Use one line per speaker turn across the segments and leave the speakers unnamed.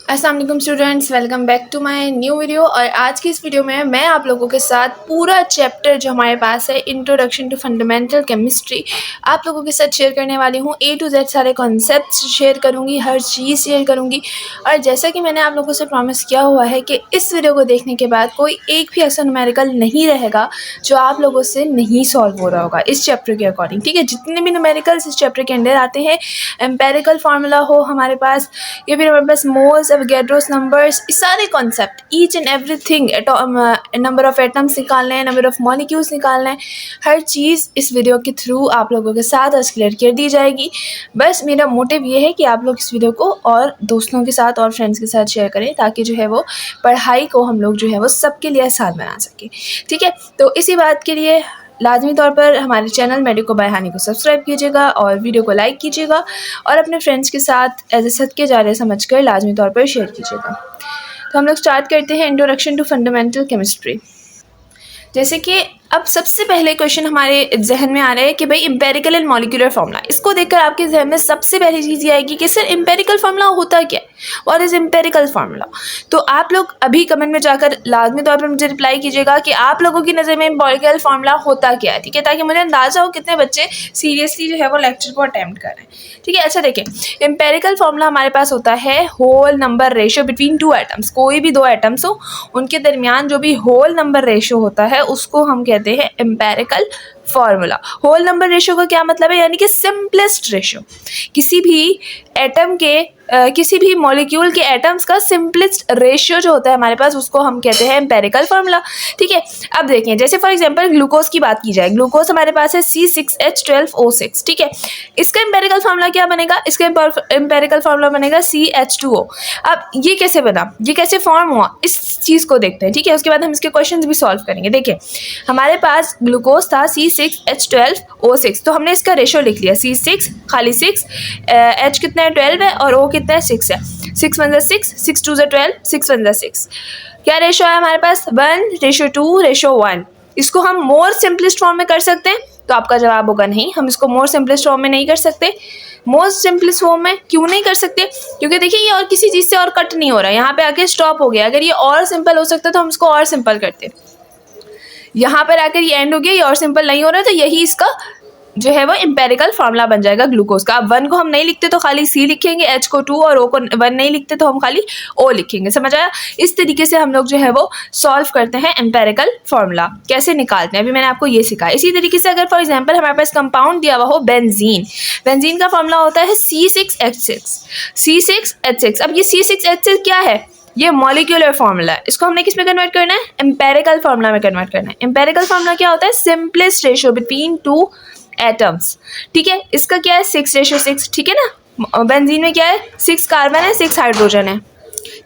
अस्सलाम वालेकुम students, welcome back to my new video. और आज की इस वीडियो में मैं आप लोगों के साथ पूरा चैप्टर जो हमारे पास है इंट्रोडक्शन टू फंडामेंटल केमिस्ट्री आप लोगों के साथ शेयर करने वाली हूँ। A to Z सारे कॉन्सेप्ट्स शेयर करूँगी, हर चीज़ शेयर करूँगी। और जैसा कि मैंने आप लोगों से प्रॉमिस किया हुआ है कि इस वीडियो को देखने के बाद कोई एक भी ऐसा न्यूमेरिकल नहीं रहेगा जो आप लोगों से नहीं सॉल्व हो रहा होगा इस चैप्टर के अकॉर्डिंग। ठीक है, जितने भी न्यूमेरिकल्स इस चैप्टर के अंदर आते हैं, एम्पेरिकल फार्मूला हो हमारे पास या फिर हमारे पास मोल्स, एवोगैड्रोस नंबर्स, सारे concept, each and everything, number of atoms निकालने हैं, नंबर ऑफ मॉलिक्यूल्स निकालना है, हर चीज़ इस वीडियो के थ्रू आप लोगों के साथ आज क्लियर कर दी जाएगी। बस मेरा मोटिव ये है कि आप लोग इस वीडियो को और दोस्तों के साथ और फ्रेंड्स के साथ शेयर करें ताकि जो है वो पढ़ाई को हम लोग जो है वो सबके लिए आसान बना सकें। ठीक है, तो इसी बात के लिए लाजमी तौर पर हमारे चैनल मेडिको बाय हानी को सब्सक्राइब कीजिएगा और वीडियो को लाइक कीजिएगा और अपने फ्रेंड्स के साथ एज ए सदके जारिया समझकर लाजमी तौर पर शेयर कीजिएगा। तो हम लोग स्टार्ट करते हैं इंट्रोडक्शन टू फंडामेंटल केमिस्ट्री। जैसे कि अब सबसे पहले क्वेश्चन हमारे जहन में आ रहा है कि भाई एम्पेरिकल एंड मॉलिक्यूलर फार्मूला। इसको देखकर आपके जहन में सबसे पहली चीज़ ये आएगी कि सर एम्पेरिकल फार्मूला होता क्या है, व्हाट इज एम्पेरिकल फार्मूला। तो आप लोग अभी कमेंट में जाकर लाजमी तौर पर मुझे रिप्लाई कीजिएगा कि आप लोगों की नज़र में एम्पेरिकल फार्मूला होता क्या है। ठीक है, ताकि मुझे अंदाजा हो कितने बच्चे सीरियसली जो है वो लेक्चर को अटैम्प्ट कर रहे हैं। ठीक है, अच्छा देखें, एम्पेरिकल फार्मूला हमारे पास होता है whole number ratio between two atoms. कोई भी दो एटम्स हो उनके दरमियान जो भी होल नंबर रेशियो होता है उसको हम कहते हैं empirical formula. Whole number ratio का क्या मतलब है, यानी कि सिंपलेस्ट रेशियो, किसी भी एटम के किसी भी मॉलिक्यूल के एटम्स का सिंपलेस्ट रेशियो जो होता है हमारे पास उसको हम कहते हैं एम्पेरिकल फार्मूला। ठीक है, अब देखें, जैसे फॉर एग्जांपल ग्लूकोज की बात की जाए, ग्लूकोज हमारे पास है C6H12O6। ठीक है, इसका एम्पेरिकल फार्मूला क्या बनेगा, इसका एम्पेरिकल फार्मूला बनेगा CH2O। अब ये कैसे बना, ये कैसे फॉर्म हुआ, इस चीज़ को देखते हैं। ठीक है, उसके बाद हम इसके क्वेश्चन भी सॉल्व करेंगे। देखिए, हमारे पास ग्लूकोज था C6H12O6, तो हमने इसका रेशियो लिख लिया C6 खाली 6, H कितना है 12 है और O कितना है 6 है। 6 1 6, 6 2 12, 6 1 6। क्या रेशियो है हमारे पास 1:2:1। इसको हम मोर सिंपलेस्ट फॉर्म में कर सकते हैं, तो आपका जवाब होगा नहीं, हम इसको मोर सिंपलेस्ट फॉर्म में नहीं कर सकते। मोस्ट सिंपलेस्ट फॉर्म में क्यों नहीं कर सकते, क्योंकि देखिए ये और किसी चीज़ से और कट नहीं हो रहा है, यहाँ पे आके स्टॉप हो गया। अगर ये और सिंपल हो सकता तो हम इसको और सिंपल करते, यहाँ पर आकर ये एंड हो गया, ये और सिंपल नहीं हो रहा, तो यही इसका जो है वो एम्पेरिकल फार्मूला बन जाएगा ग्लूकोज का। अब 1 को हम नहीं लिखते तो खाली C लिखेंगे, H को 2 और O को 1 नहीं लिखते तो हम खाली O लिखेंगे। समझ आया? इस तरीके से हम लोग जो है वो सॉल्व करते हैं एम्पेरिकल फार्मूला, कैसे निकालते हैं अभी मैंने आपको ये सिखाया। इसी तरीके से अगर फॉर एग्जाम्पल हमारे पास कंपाउंड दिया हुआ हो बेंजीन, बेंजीन का फार्मूला होता है C6H6। अब ये C6H6 क्या है, ये मॉलिक्यूलर फार्मूला है, इसको हमने किस में कन्वर्ट करना है, एम्पेरिकल फार्मूला में कन्वर्ट करना है। एम्पेरिकल फार्मूला क्या होता है, simplest ratio between two atoms. ठीक है, इसका क्या है 6:6। ठीक है ना, बेंजीन में क्या है 6 कार्बन है, 6 हाइड्रोजन है।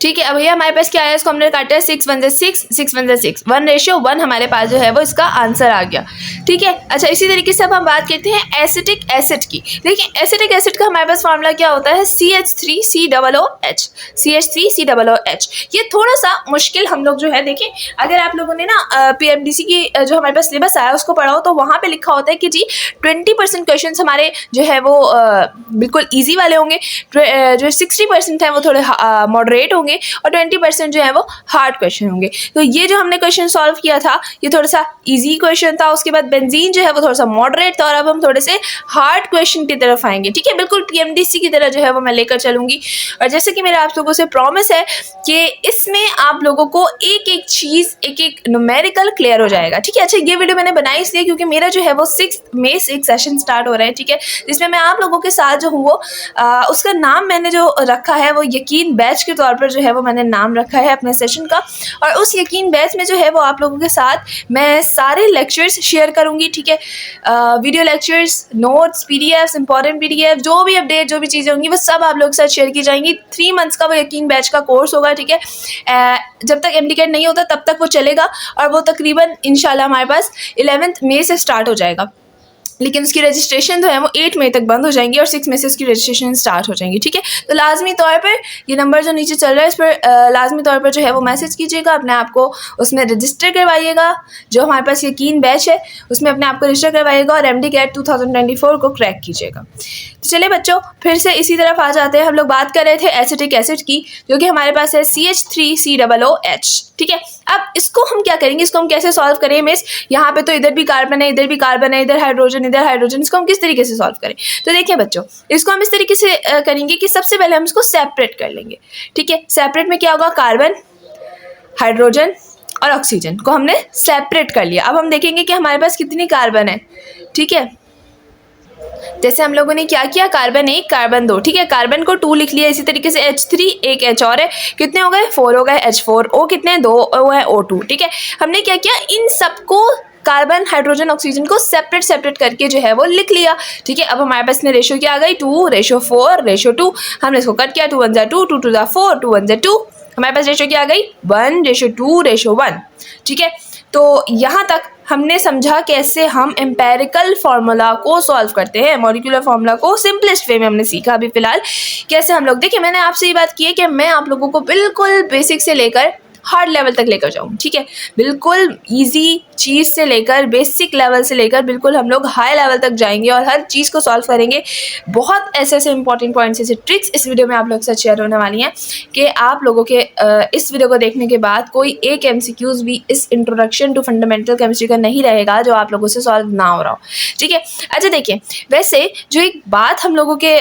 ठीक है, अब भैया हमारे पास क्या है, इसको हमने काटा है 6 1 6, 6 1 6, 1:1 हमारे पास जो है वो इसका आंसर आ गया। ठीक है, अच्छा इसी तरीके से अब हम बात करते हैं एसिटिक एसिड की। देखिए एसिटिक एसिड का हमारे पास फार्मूला क्या होता है, CH3COOH। CH3COOH ये थोड़ा सा मुश्किल हम लोग जो है, देखिए अगर आप लोगों ने ना PMDC की जो हमारे पास सिलेबस आया उसको पढ़ा हो तो वहाँ पे लिखा होता है कि जी 20% क्वेश्चन हमारे जो है वो बिल्कुल ईजी वाले होंगे, जो 60% है वो थोड़े मॉडरेट होंगे और 20% जो है वो हार्ड क्वेश्चन होंगे। तो ये जो हमने क्वेश्चन सॉल्व किया था ये थोड़ा सा इजी क्वेश्चन था, उसके बाद बेंजीन जो है वो थोड़ा सा मॉडरेट था और अब हम थोड़े से हार्ड क्वेश्चन की तरफ आएंगे। ठीक है, बिल्कुल PMDC की तरह जो है वो मैं लेकर चलूंगी। और जैसे कि मेरा आप लोगों से प्रॉमिस है कि इसमें आप लोगों को एक एक चीज़, एक एक न्यूमेरिकल क्लियर हो जाएगा। ठीक है, अच्छा ये वीडियो मैंने बनाई इसलिए क्योंकि मेरा जो है वो 6 मई से एक सेशन स्टार्ट हो रहा है। ठीक है, जिसमें मैं आप लोगों के साथ जो हूँ वो उसका नाम मैंने जो रखा है वो यकीन बैच के तौर पर जो है वो मैंने नाम रखा है अपने सेशन का। और उस यकीन बैच में जो है वो आप लोगों के साथ मैं सारे लेक्चर्स शेयर करूंगी। ठीक है, video lectures, notes, PDFs, important PDF, जो भी अपडेट, जो भी चीज़ें होंगी वो सब आप लोगों के साथ शेयर की जाएंगी। 3 मंथ्स का वो यकीन बैच का कोर्स होगा। ठीक है, जब तक MD नहीं होता तब तक वो चलेगा और वो तकरीबन इंशाल्लाह हमारे पास 11 मई से स्टार्ट हो जाएगा, लेकिन उसकी रजिस्ट्रेशन जो है वो 8 मई तक बंद हो जाएंगी और 6 मई से उसकी रजिस्ट्रेशन स्टार्ट हो जाएंगी। ठीक है, तो लाजमी तौर पर ये नंबर जो नीचे चल रहा है इस पर लाजमी तौर पर जो है वो मैसेज कीजिएगा, अपने आप को उसमें रजिस्टर करवाइएगा। जो हमारे पास यकीन बैच है उसमें अपने आप को रजिस्टर करवाइएगा और MD CAT 2024 को क्रैक कीजिएगा। तो चलिए बच्चों फिर से इसी तरफ आ जाते हैं। हम लोग बात कर रहे थे एसिटिक एसिड की, जो कि हमारे पास है CH3COOH। ठीक है, अब इसको हम क्या करेंगे, इसको हम कैसे सॉल्व करें मिस? यहाँ पे तो इधर भी कार्बन है, इधर भी कार्बन है, इधर हाइड्रोजन, इधर हाइड्रोजन, इसको हम किस तरीके से सॉल्व करें? तो देखिए बच्चों, इसको हम इस तरीके से करेंगे कि सबसे पहले हम इसको सेपरेट कर लेंगे। ठीक है, सेपरेट में क्या होगा, कार्बन, हाइड्रोजन और ऑक्सीजन को हमने सेपरेट कर लिया। अब हम देखेंगे कि हमारे पास कितनी कार्बन है। ठीक है, जैसे हम लोगों ने क्या किया, कार्बन 1, कार्बन 2। ठीक है, कार्बन को 2 लिख लिया। इसी तरीके से H3, एक H और है, कितने हो गए, 4 हो गए, H4, O कितने, 2 है, O2। ठीक है, हमने क्या किया, इन सबको कार्बन, हाइड्रोजन, ऑक्सीजन को सेपरेट करके जो है वो लिख लिया। ठीक है, अब हमारे पास में रेशो क्या आ गई, 2:4:2। हमने इसको कट किया, 2 1 2, 2 2 4, 2 1 2। हमारे पास रेशो क्या आ गई, 1:2:1। ठीक है, तो यहाँ तक हमने समझा कैसे हम एम्पेरिकल फार्मूला को सॉल्व करते हैं। मॉलिक्यूलर फार्मूला को सिंपलेस्ट वे में हमने सीखा अभी फिलहाल कैसे हम लोग। देखिए, मैंने आपसे ये बात की है कि मैं आप लोगों को बिल्कुल बेसिक से लेकर हार्ड लेवल तक लेकर जाऊँ। ठीक है, बिल्कुल इजी चीज़ से लेकर, बेसिक लेवल से लेकर बिल्कुल हम लोग हाई लेवल तक जाएंगे और हर चीज़ को सॉल्व करेंगे। बहुत ऐसे इंपॉर्टेंट पॉइंट्स, ऐसे ट्रिक्स इस वीडियो में आप लोग के साथ शेयर होने वाली हैं कि आप लोगों के इस वीडियो को देखने के बाद कोई एक MCQs भी इस इंट्रोडक्शन टू फंडामेंटल केमिस्ट्री का नहीं रहेगा जो आप लोगों से सॉल्व ना हो रहा हो। ठीक है, अच्छा देखिए, वैसे जो एक बात हम लोगों के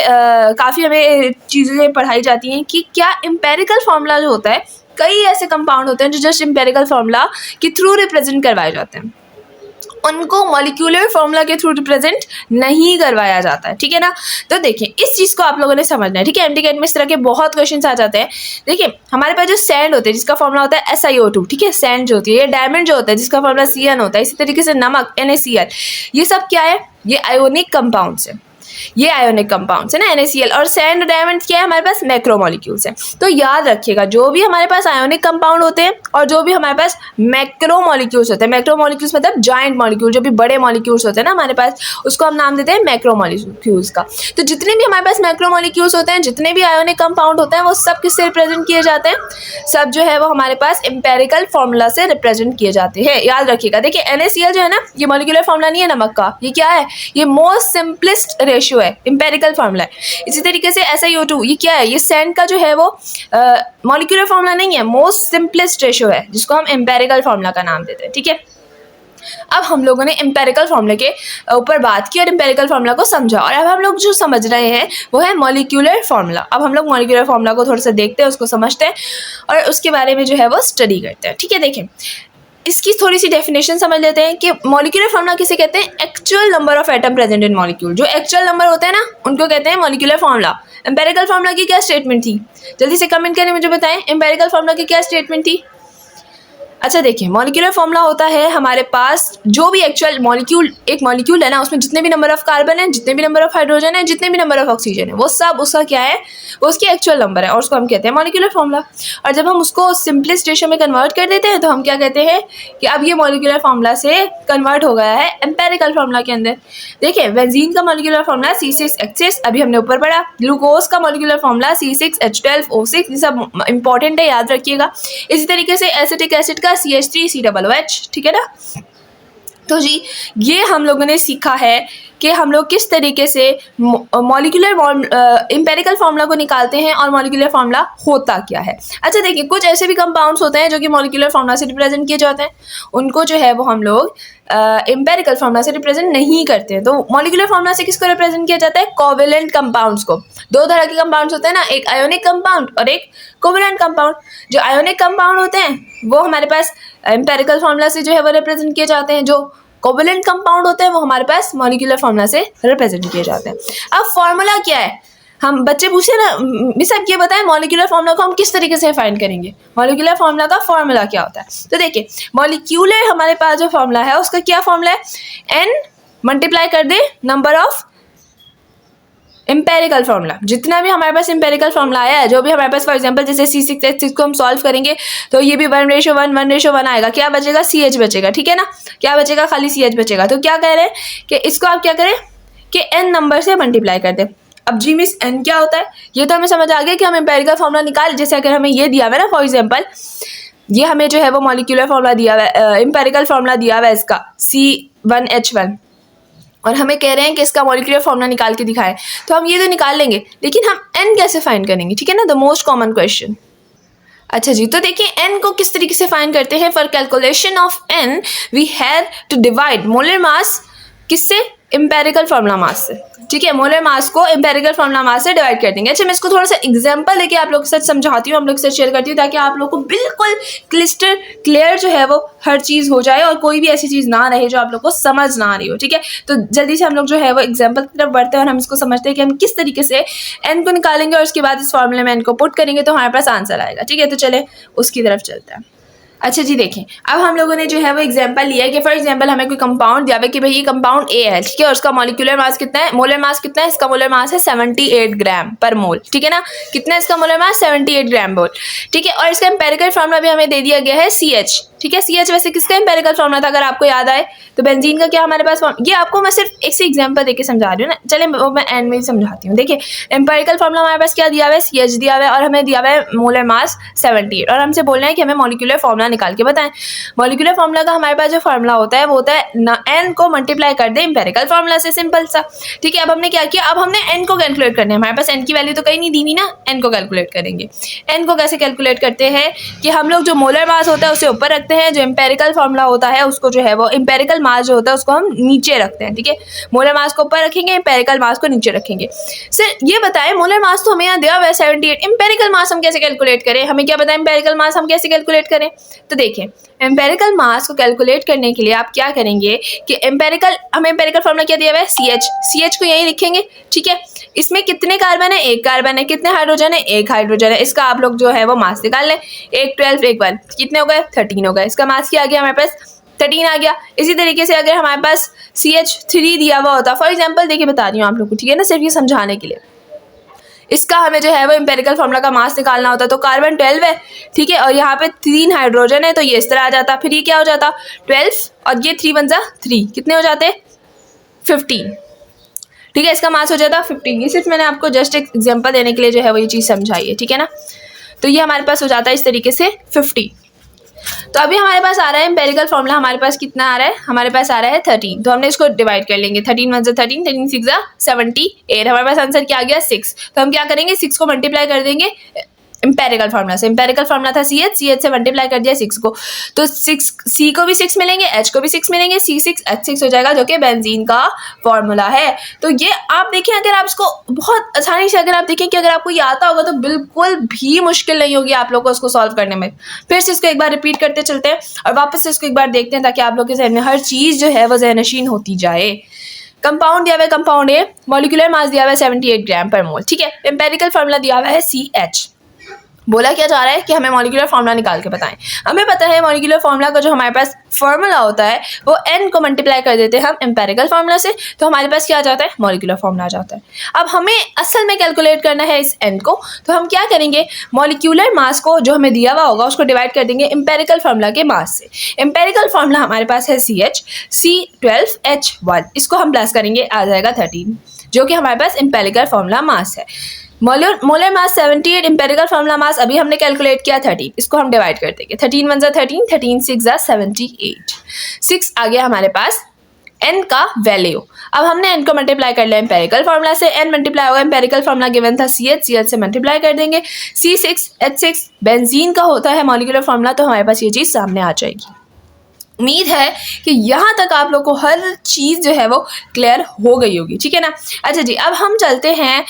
काफ़ी हमें चीज़ें पढ़ाई जाती हैं कि क्या एम्पेरिकल फार्मूला जो होता है, कई ऐसे कंपाउंड होते हैं जो जस्ट एम्पेरिकल फार्मूला के थ्रू रिप्रेजेंट करवाए जाते हैं, उनको मॉलिक्यूलर फार्मूला के थ्रू रिप्रेजेंट नहीं करवाया जाता है। ठीक है ना, तो देखिए इस चीज़ को आप लोगों ने समझना है। ठीक है, MTCAT में इस तरह के बहुत क्वेश्चंस आ जाते हैं। देखिए, हमारे पास जो सैंड होते हैं जिसका फार्मूला होता है SiO2, ठीक है, सैंड जो होती है, ये डायमंड जो होता है जिसका फार्मूला CN होता है, इसी तरीके से नमक NaCl, ये सब क्या है, ये आयोनिक कंपाउंड्स है। ये आयोनिक कंपाउंड्स है ना, NaCl, और सैंड डायमंड क्या है, हमारे पास मैक्रोमोलिक्यूल्स है। तो याद रखिएगा, जो भी हमारे पास आयोनिक कंपाउंड होते हैं और जो भी हमारे पास मैक्रोमोलिक्यूल्स होते हैं, मैक्रोमोलिक्यूल्स मतलब जाइंट मॉलिक्यूल, जो भी बड़े मॉलिक्यूल्स होते हैं ना हमारे पास, उसको हम नाम देते हैं मैक्रोमोलिक्यूल्स का। तो जितने भी हमारे पास मैक्रोमोलिक्यूल्स होते हैं, जितने भी आयोनिक कंपाउंड होते हैं, वो सब किससे रिप्रेजेंट किए जाते हैं, सब जो है वो हमारे पास एम्पेरिकल फार्मूला से रिप्रेजेंट किए जाते हैं। याद रखिएगा, देखिए NaCl जो है ना, ये मॉलिक्यूलर फार्मूला नहीं है नमक का, ये क्या है, ये मोस्ट सिंपलेस्ट रेशियो है, एम्पेरिकल फार्मूला है। इसी तरीके से SiO2, ये क्या है, ये सैंड का जो है वो मॉलिक्यूलर फार्मूला नहीं है, मोस्ट सिंपलेस्ट रेशियो है, जिसको हम एम्पेरिकल फार्मूला का नाम देते हैं। ठीक है, अब हम लोगों ने एम्पेरिकल फार्मूला के ऊपर बात की और एम्पेरिकल फार्मूला को समझा, और अब हम लोग जो समझ रहे हैं वो है मॉलिक्यूलर फार्मूला। अब हम लोग मॉलिक्यूलर फार्मूला को थोड़ा सा देखते हैं, उसको समझते हैं और उसके बारे में जो है वो स्टडी करते हैं। ठीक है, देखें, इसकी थोड़ी सी डेफिनेशन समझ लेते हैं कि मॉलिक्यूलर फार्मूला किसे कहते हैं, actual number of atom present in molecule. जो एक्चुअल नंबर होते हैं ना, उनको कहते हैं मॉलिक्यूलर फार्मूला। एम्पेरिकल फार्मूला की क्या स्टेटमेंट थी, जल्दी से कमेंट करें, मुझे बताएं एम्पेरिकल फार्मूला की क्या स्टेटमेंट थी। अच्छा देखिए, मॉलिक्यूलर फार्मूला होता है हमारे पास जो भी एक्चुअल मॉलिक्यूल, एक मॉलिक्यूल है ना, उसमें जितने भी नंबर ऑफ कार्बन है, जितने भी नंबर ऑफ हाइड्रोजन है, जितने भी नंबर ऑफ ऑक्सीजन है, वो सब उसका क्या है, वो उसकी एक्चुअल नंबर है, और उसको हम कहते हैं मॉलिक्यूलर फार्मूला। और जब हम उसको सिंपलेस्ट रेशियो में कन्वर्ट कर देते हैं तो हम क्या कहते हैं कि अब ये मॉलिक्यूलर फार्मूला से कन्वर्ट हो गया है एम्पेरिकल फार्मूला के अंदर। देखिए, बेंजीन का मॉलिक्यूलर फार्मूला C6H6, अभी हमने ऊपर पढ़ा। ग्लूकोज का मॉलिक्यूलर फार्मूला C6H12O6, ये सब इंपॉर्टेंट है, याद रखिएगा। इसी तरीके से एसिटिक एसिड का CH3COOH। ठीक है ना, तो जी ये हम लोगों ने सीखा है कि हम लोग किस तरीके से मॉलिक्यूलर एम्पेरिकल फार्मूला को निकालते हैं और मॉलिक्यूलर फार्मूला होता क्या है। अच्छा देखिए, कुछ ऐसे भी कंपाउंड्स होते हैं जो कि मॉलिक्यूलर फार्मूला से रिप्रेजेंट किए जाते हैं, उनको जो है वो हम लोग एम्पेरिकल फार्मूला से रिप्रेजेंट नहीं करते हैं। तो मॉलिक्यूलर फार्मूला से किसको रिप्रेजेंट किया जाता है, कोवेलेंट कंपाउंड्स को। दो तरह के कंपाउंड्स होते हैं ना, एक आयोनिक कंपाउंड और एक कोवेलेंट कंपाउंड। जो आयोनिक कंपाउंड होते हैं वो हमारे पास एम्पेरिकल फार्मूला से जो है वो रिप्रेजेंट किए जाते हैं, जो कोवेलेंट कंपाउंड होते हैं वो हमारे पास मॉलिक्यूलर फार्मूला से रिप्रेजेंट किए जाते हैं। अब फार्मूला क्या है, हम बच्चे पूछे ना, मिस आप ये बताएं मॉलिक्यूलर फार्मूला को हम किस तरीके से फाइंड करेंगे, मॉलिक्यूलर फार्मूला का फार्मूला क्या होता है। तो देखिए, मॉलिक्यूलर हमारे पास जो फार्मूला है उसका क्या फार्मूला है, n मल्टीप्लाई कर दे नंबर ऑफ एम्पेरिकल फार्मूला। जितना भी हमारे पास एम्पेरिकल फार्मूला आया है, जो भी हमारे पास, फॉर एग्जांपल जैसे C6H6 को हम सॉल्व करेंगे तो ये भी 1:1 आएगा, क्या बचेगा, CH बचेगा। ठीक है ना, क्या बचेगा, खाली CH बचेगा। तो क्या कह रहे हैं कि इसको आप क्या करें कि n नंबर से मल्टीप्लाई कर दें। अब जी मिस n क्या होता है, ये तो हमें समझ आ गया कि हम एम्पेरिकल फार्मूला निकाल, जैसे अगर हमें ये दिया हुआ है ना, फॉर एग्जाम्पल ये हमें जो है वो मॉलिक्यूलर फार्मूला दिया हुआ है, एम्पेरिकल फार्मूला दिया हुआ है इसका C1H1, और हमें कह रहे हैं कि इसका मॉलिक्यूलर फॉर्मूला निकाल के दिखाएं, तो हम ये तो निकाल लेंगे, लेकिन हम n कैसे फाइंड करेंगे, ठीक है ना, द मोस्ट कॉमन क्वेश्चन। अच्छा जी, तो देखिए n को किस तरीके से फाइंड करते हैं। For calculation of n we have to divide molar mass किससे, एम्पेरिकल फार्मूला मास से, ठीक है, मोलर मास को एम्पेरिकल फार्मूला मास से डिवाइड कर देंगे। अच्छा, मैं इसको थोड़ा सा एग्जांपल लेके आप लोग के साथ समझाती हूँ, हम लोग के साथ शेयर करती हूँ, ताकि आप लोग को बिल्कुल क्लिस्टर क्लियर जो है वो हर चीज़ हो जाए और कोई भी ऐसी चीज़ ना रहे जो आप लोग को समझ ना आ रही हो, ठीक है। तो जल्दी से हम लोग जो है वो एग्जाम्पल की तरफ बढ़ते हैं और हम इसको समझते हैं कि हम किस तरीके से n को निकालेंगे और उसके बाद इस फॉर्मूले में n को पुट करेंगे तो हमारे पास आंसर आएगा, ठीक है। तो चले उसकी तरफ चलते हैं। अच्छा जी, देखें, अब हम लोगों ने जो है वो एग्जांपल लिया है कि फॉर एग्जांपल हमें कोई कंपाउंड दिया है कि भाई ये कंपाउंड ए है, ठीक है, और उसका मॉलिक्यूलर मास कितना है, मोलर मास कितना है, इसका मोलर मास है 78 ग्राम पर मोल, ठीक है ना। कितना है इसका मोलर मास, 78 ग्राम मोल, ठीक है। और इसका एम्पेरिकल फॉर्मूला भी हमें दे दिया गया है CH, ठीक है। CH वैसे किसका एम्पेरिकल फॉर्मूला था, अगर आपको याद आए तो बेंजीन का क्या हमारे पास, ये आपको मैं सिर्फ एक से एग्जांपल देके समझा रही हूँ ना, चले वो मैं एंड में ही समझाती हूँ। देखिए, एम्पेरिकल फॉर्मूला हमारे पास क्या दिया हुआ है, CH दिया हुआ है और हमें दिया हुआ है मोलर मास 78 और हमसे बोलना है कि हमें मॉलिक्यूलर फॉर्मूला निकाल के बताएं। मॉलिक्यूलर फॉर्मूला का हमारे पास जो फॉर्मूला होता है वो होता है n को मल्टीप्लाई कर दे एम्पेरिकल फॉर्मूला से, सिंपल सा, ठीक है। अब हमने क्या किया, अब हमने n को कैलकुलेट करना है, हमारे पास n की वैल्यू तो कहीं नहीं दी हुई ना, n को कैलकुलेट करेंगे। n को कैसे कैलकुलेट करते हैं कि हम लोग जो मोलर मास होता है उसे ऊपर रखते हैं, जो एम्पेरिकल फॉर्मूला होता है उसको जो है वो एम्पेरिकल मास जो होता है उसको हम नीचे रखते हैं, ठीक है। मोलर मास को ऊपर रखेंगे, एम्पेरिकल मास को नीचे रखेंगे। सर ये बताएं, मोलर मास तो हमें यहाँ दिया हुआ है 78, एम्पेरिकल मास हम कैसे कैलकुलेट करें, हमें क्या पता है एम्पेरिकल मास हम कैसे कैलकुलेट करें। तो देखिए, एम्पेरिकल मास को कैलकुलेट करने के लिए आप क्या करेंगे कि हमें एम्पेरिकल फॉर्मूला क्या दिया हुआ है, CH को यही लिखेंगे, ठीक है। इसमें कितने कार्बन है, एक कार्बन है, कितने हाइड्रोजन है, एक हाइड्रोजन है, इसका आप लोग जो है वो मास निकाल लें, 1 12 1 1 कितने हो गए, 13 हो गए, इसका मास क्या आ गया हमारे पास, 13 आ गया। इसी तरीके से अगर हमारे पास CH3 दिया हुआ होता, फॉर एग्जाम्पल देखिए बता रही हूँ आप लोग को, ठीक है ना, सिर्फ ये समझाने के लिए, इसका हमें जो है वो एम्पेरिकल फॉर्मूला का मास निकालना होता, तो कार्बन 12 है, ठीक है, और यहाँ पे 3 हाइड्रोजन है, तो ये इस तरह आ जाता, फिर ये क्या हो जाता 12 और ये 3 1 3 कितने हो जाते 15, ठीक है, इसका मास हो जाता 15। ये सिर्फ मैंने आपको जस्ट एक एग्जांपल देने के लिए जो है वो ये चीज़ समझाई है, ठीक है ना। तो ये हमारे पास हो जाता है इस तरीके से 50। तो अभी हमारे पास आ रहा है एम्पेरिकल फॉर्मूला, हमारे पास कितना आ रहा है, हमारे पास आ रहा है 13, तो हमने इसको डिवाइड कर लेंगे, 13 1 13 13 6 78, हमारे पास आंसर क्या आ गया 6। तो हम क्या करेंगे, 6 को मल्टीप्लाई कर देंगे एम्पेरिकल फॉर्मूला से, एम्पेरिकल फॉर्मूला था CH से मल्टीप्लाई कर दिया 6 को, तो 6 C को भी 6 मिलेंगे, H को भी 6 मिलेंगे, C6H6 हो जाएगा, जो कि बेंजीन का फॉर्मूला है। तो ये आप देखें, अगर आप इसको बहुत आसानी से अगर आप देखें कि अगर आपको ये आता होगा तो बिल्कुल भी मुश्किल नहीं होगी आप लोग को उसको सॉल्व करने में। फिर से इसको एक बार रिपीट करते चलते हैं और वापस से इसको एक बार देखते हैं, ताकि आप लोग के जहन में हर चीज़ जो है वो ज़हनशीन होती जाए। कंपाउंड दिया हुआ है, कंपाउंड ए, मॉलिक्यूलर मास दिया हुआ है 78 ग्राम पर मोल, ठीक है। एम्पेरिकल फॉर्मूला दिया हुआ है CH। बोला क्या जा रहा है कि हमें मॉलिक्यूलर फॉर्मूला निकाल के बताएं। हमें पता है मॉलिक्यूलर फॉर्मूला का जो हमारे पास फॉर्मूला होता है वो n को मल्टीप्लाई कर देते हैं हम एम्पेरिकल फॉर्मूला से, तो हमारे पास क्या आ जाता है, मॉलिक्यूलर फॉर्मूला आ जाता है। अब हमें असल में कैलकुलेट करना है इस n को, तो हम क्या करेंगे, मॉलिक्यूलर मास को जो हमें दिया हुआ होगा उसको डिवाइड कर देंगे एम्पेरिकल फॉर्मूला के मास से। एम्पेरिकल फॉर्मूला हमारे पास है CH, C12H1, इसको हम प्लस करेंगे, आ जाएगा 13, जो कि हमारे पास एम्पेरिकल फॉर्मूला मास है। Molar mass 78, empirical formula mass अभी हमने कैलकुलेट किया 30, इसको हम डिवाइड कर देंगे, 13 1 13 13 6 78, 6 आ गया हमारे पास n का वैल्यू। अब हमने n को मल्टीप्लाई कर लिया एम्पेरिकल फॉर्मूला से, n मल्टीप्लाई होगा, एम्पेरिकल फॉर्मूला गिवन था CH से मल्टीप्लाई कर देंगे, C6H6 बेंजीन का होता है मॉलिक्यूलर फॉर्मूला, तो हमारे पास ये चीज़ सामने आ जाएगी। उम्मीद है कि यहाँ तक आप लोग को हर चीज़ जो है वो क्लियर हो गई होगी, ठीक है ना। अच्छा जी, अब हम चलते हैं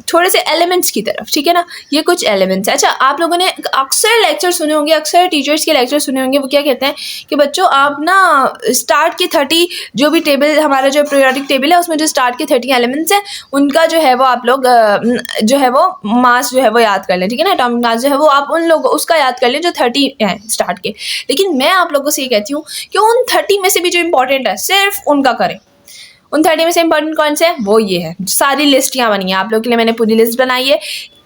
थोड़े से एलिमेंट्स की तरफ, ठीक है ना। ये कुछ एलिमेंट्स है। अच्छा, आप लोगों ने अक्सर लेक्चर सुने होंगे, अक्सर टीचर्स के लेक्चर सुने होंगे, वो क्या कहते हैं कि बच्चों आप ना स्टार्ट के 30 जो भी टेबल हमारा जो पीरियोडिक टेबल है उसमें जो स्टार्ट के 30 एलिमेंट्स हैं उनका जो है वो आप लोग जो है वो मास जो है वो याद कर लें, ठीक है ना। एटॉमिक मास जो है वो आप उन लोग उसका याद कर लें जो 30 हैं स्टार्ट के। लेकिन मैं आप लोगों से ये कहती हूँ कि उन 30 में से भी जो इंपॉर्टेंट है सिर्फ उनका करें। उन 30 में से इंपॉर्टेंट कौन से है, वो ये है, सारी लिस्ट यहाँ बनी है आप लोग के लिए, मैंने पूरी लिस्ट बनाई है।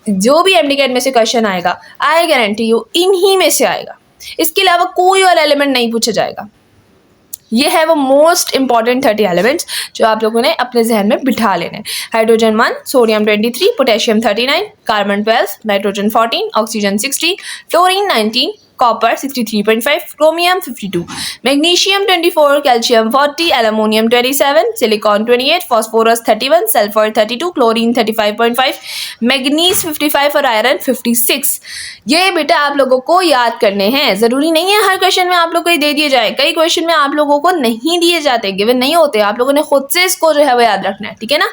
जो भी MDCAT में से क्वेश्चन आएगा, आई गारंटी यू इन्हीं में से आएगा, इसके अलावा कोई और एलिमेंट नहीं पूछा जाएगा। ये है वो मोस्ट इंपॉर्टेंट 30 एलिमेंट्स जो आप लोगों ने अपने जहन में बिठा लेने हैं। Hydrogen 1, sodium 23, potassium 39, carbon 12, nitrogen 14, oxygen 16, fluorine 19, copper 63.5, chromium 52, magnesium 24, calcium 40, aluminium 27, silicon 28, phosphorus 31, sulphur 32, chlorine 35.5, manganese 55 और आयरन 56। ये बेटा आप लोगों को याद करने हैं। ज़रूरी नहीं है हर क्वेश्चन में आप लोग को ये दे दिए जाए, कई क्वेश्चन में आप लोगों को नहीं दिए जाते, गिवन नहीं होते, आप लोगों ने खुद से इसको जो है वो याद रखना है, ठीक है ना।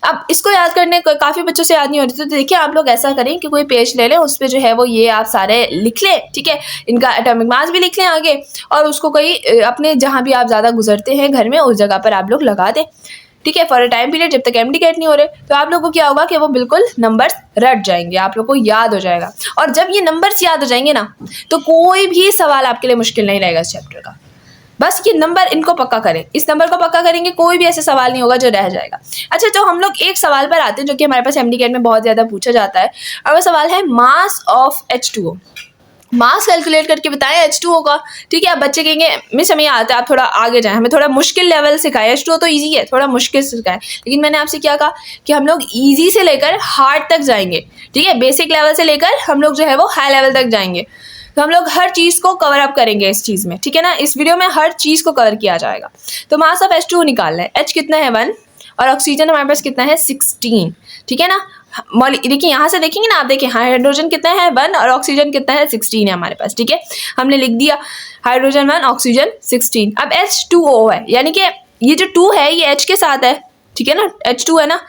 अब इसको याद करने काफ़ी बच्चों से याद नहीं होती, तो देखिए आप लोग ऐसा करें कि कोई पेज ले लें, उस पर जो है वो ये आप सारे लिख लें, ठीक है। इनका एटॉमिक मास भी लिख लें आगे, और उसको कोई अपने जहाँ भी आप ज़्यादा गुजरते हैं घर में उस जगह पर आप लोग लगा दें, ठीक है, फॉर अ टाइम पीरियड, जब तक एमडी गेट नहीं हो रहे। तो आप लोगों को क्या होगा कि वो बिल्कुल नंबर्स रट जाएंगे, आप लोग को याद हो जाएगा। और जब ये नंबर्स याद हो जाएंगे ना, तो कोई भी सवाल आपके लिए मुश्किल नहीं रहेगा इस चैप्टर का। बस ये नंबर इनको पक्का करें, इस नंबर को पक्का करेंगे, कोई भी ऐसे सवाल नहीं होगा जो रह जाएगा। अच्छा, तो हम लोग एक सवाल पर आते हैं जो कि हमारे पास एमडी गेट में बहुत ज़्यादा पूछा जाता है, और वो सवाल है मास ऑफ H2O। मास कैलकुलेट करके बताएं H2O का, ठीक है। अब बच्चे कहेंगे मिस हमें आता है, आप थोड़ा आगे जाएं, हमें थोड़ा मुश्किल लेवल सिखाएं। H2O तो इजी है, थोड़ा मुश्किल सिखाएं। लेकिन मैंने आपसे क्या कहा कि हम लोग इजी से लेकर हार्ड तक जाएंगे, ठीक है। बेसिक लेवल से लेकर हम लोग जो है वो हाई लेवल तक जाएंगे, तो हम लोग हर चीज़ को कवर अप करेंगे इस चीज़ में, ठीक है ना। इस वीडियो में हर चीज़ को कवर किया जाएगा। तो मास ऑफ H2O निकालना है, H कितना है 1, और ऑक्सीजन हमारे पास कितना है 16, ठीक है ना। देखिए यहाँ से देखेंगे ना आप, देखिए हाइड्रोजन कितना है 1 और ऑक्सीजन कितना है 16 है हमारे पास, ठीक है। हमने लिख दिया हाइड्रोजन 1 ऑक्सीजन 16। अब H2O है, यानी कि ये जो 2 है ये H के साथ है, ठीक है ना, H2 है ना,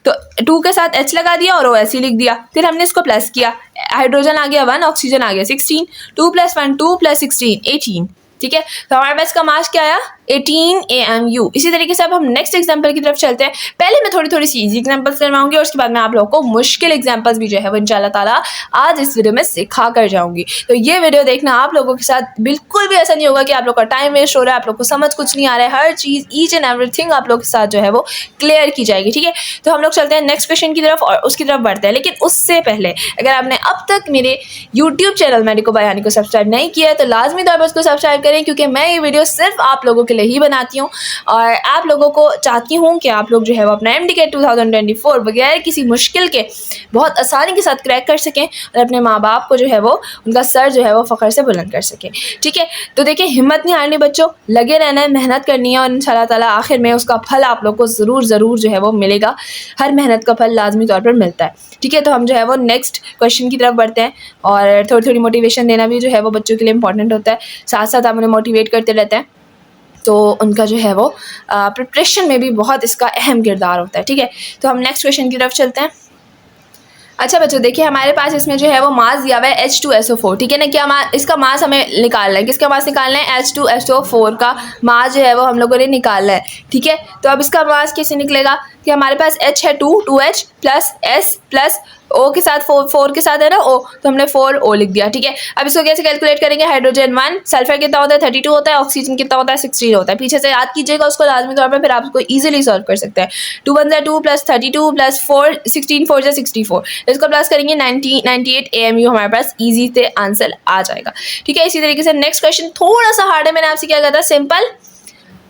तो 2 के साथ H लगा दिया और OH लिख दिया। फिर हमने इसको प्लस किया, हाइड्रोजन आ गया 1, ऑक्सीजन आ गया 16, 2 + 1 2 + 16 18, ठीक है। तो हमारे पास का मास क्या आया 18 AMU। इसी तरीके से अब हम नेक्स्ट एग्जांपल की तरफ चलते हैं। पहले मैं थोड़ी सी इजी एग्जांपल्स करवाऊंगी और उसके बाद मैं आप लोगों को मुश्किल एग्जांपल्स भी जो है वो इंशाल्लाह ताला आज इस वीडियो में सिखा कर जाऊंगी। तो ये वीडियो देखना आप लोगों के साथ बिल्कुल भी ऐसा नहीं होगा कि आप लोग का टाइम वेस्ट हो रहा है, आप लोग को समझ कुछ नहीं आ रहा है, हर चीज़ ईच एंड एवरीथिंग आप लोग के साथ जो है वो क्लियर की जाएगी, ठीक है। तो हम लोग चलते हैं नेक्स्ट क्वेश्चन की तरफ और उसकी तरफ बढ़ते हैं। लेकिन उससे पहले अगर आपने अब तक मेरे YouTube channel Medico by Honey को सब्सक्राइब नहीं किया है तो लाजमी तौर पर उसको सब्सक्राइब करें, क्योंकि मैं ये वीडियो सिर्फ आप लोगों के लिए ही बनाती हूँ और आप लोगों को चाहती हूँ कि आप लोग जो है वो अपना एमडी गेट 2024 बगैर किसी मुश्किल के बहुत आसानी के साथ क्रैक कर सकें और अपने माँ बाप को जो है वो उनका सर जो है वो फ़ख्र से बुलंद कर सकें, ठीक है। तो देखिए हिम्मत नहीं हारनी बच्चों, लगे रहना है, मेहनत करनी है और इंशाल्लाह ताला आखिर में उसका फल आप लोग को ज़रूर जो है वो मिलेगा। हर मेहनत का फल लाजमी तौर पर मिलता है, ठीक है। तो हम जो है वो नेक्स्ट क्वेश्चन की तरफ बढ़ते हैं और थोड़ी मोटिवेशन देना भी जो है वो बच्चों के लिए इंपॉर्टेंट होता है, साथ साथ आप उन्हें मोटिवेट करते रहते हैं, तो उनका जो है वो प्रिपरेशन में भी बहुत इसका अहम किरदार होता है, ठीक है। तो हम नेक्स्ट क्वेश्चन की तरफ चलते हैं। अच्छा बच्चों देखिए हमारे पास इसमें जो है वो मास दिया हुआ है H2SO4, ठीक है ना। क्या इसका मास हमें निकालना है, किसका मास निकालना है H2SO4 का मास जो है वो हम लोगों ने निकालना है, ठीक है। तो अब इसका मास कैसे निकलेगा कि हमारे पास H है 2H plus S plus O के साथ 4 के साथ है ना O, तो हमने 4O लिख दिया, ठीक है। अब इसको कैसे कैलकुलेट करेंगे, हाइड्रोजन 1, सल्फर कितना होता है 32 होता है, ऑक्सीजन कितना होता है 16 होता है। पीछे से याद कीजिएगा उसको लाजमी तौर पर, फिर आप उसको ईजिली सॉल्व कर सकते हैं। 2 × 1 = 2 + 32 + 4 16 4 = 64, इसको प्लस करेंगे 98 AMU हमारे पास ईजी से आंसर आ जाएगा, ठीक है। इसी तरीके से नेक्स्ट क्वेश्चन थोड़ा सा हार्ड है, मैंने आपसे क्या कहा था सिंपल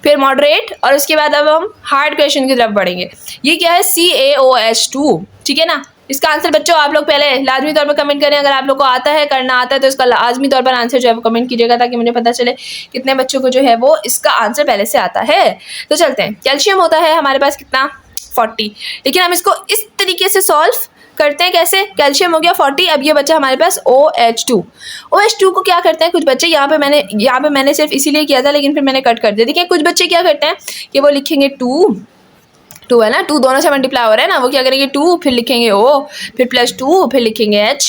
फिर मॉडरेट और उसके बाद अब हम हार्ड क्वेश्चन की तरफ बढ़ेंगे। ये क्या है CaOH2, ठीक है ना। इसका आंसर बच्चों आप लोग पहले लाजमी तौर पर कमेंट करें, अगर आप लोग को आता है करना आता है तो इसका लाजमी तौर पर आंसर जो है वो कमेंट कीजिएगा ताकि मुझे पता चले कितने बच्चों को जो है वो इसका आंसर पहले से आता है। तो चलते हैं, कैल्शियम होता है हमारे पास कितना 40, लेकिन हम इसको इस तरीके से सॉल्व करते हैं कैसे, कैल्शियम हो गया 40, अब ये बच्चा हमारे पास OH2 को क्या करते हैं कुछ बच्चे, यहाँ पे मैंने सिर्फ इसीलिए किया था लेकिन फिर मैंने कट कर दिया। देखिए कुछ बच्चे क्या करते हैं कि वो लिखेंगे 2 है ना, 2 दोनों से मल्टीप्लाई हो रहा है ना, वो क्या करेंगे 2 फिर लिखेंगे O फिर +2 फिर लिखेंगे H,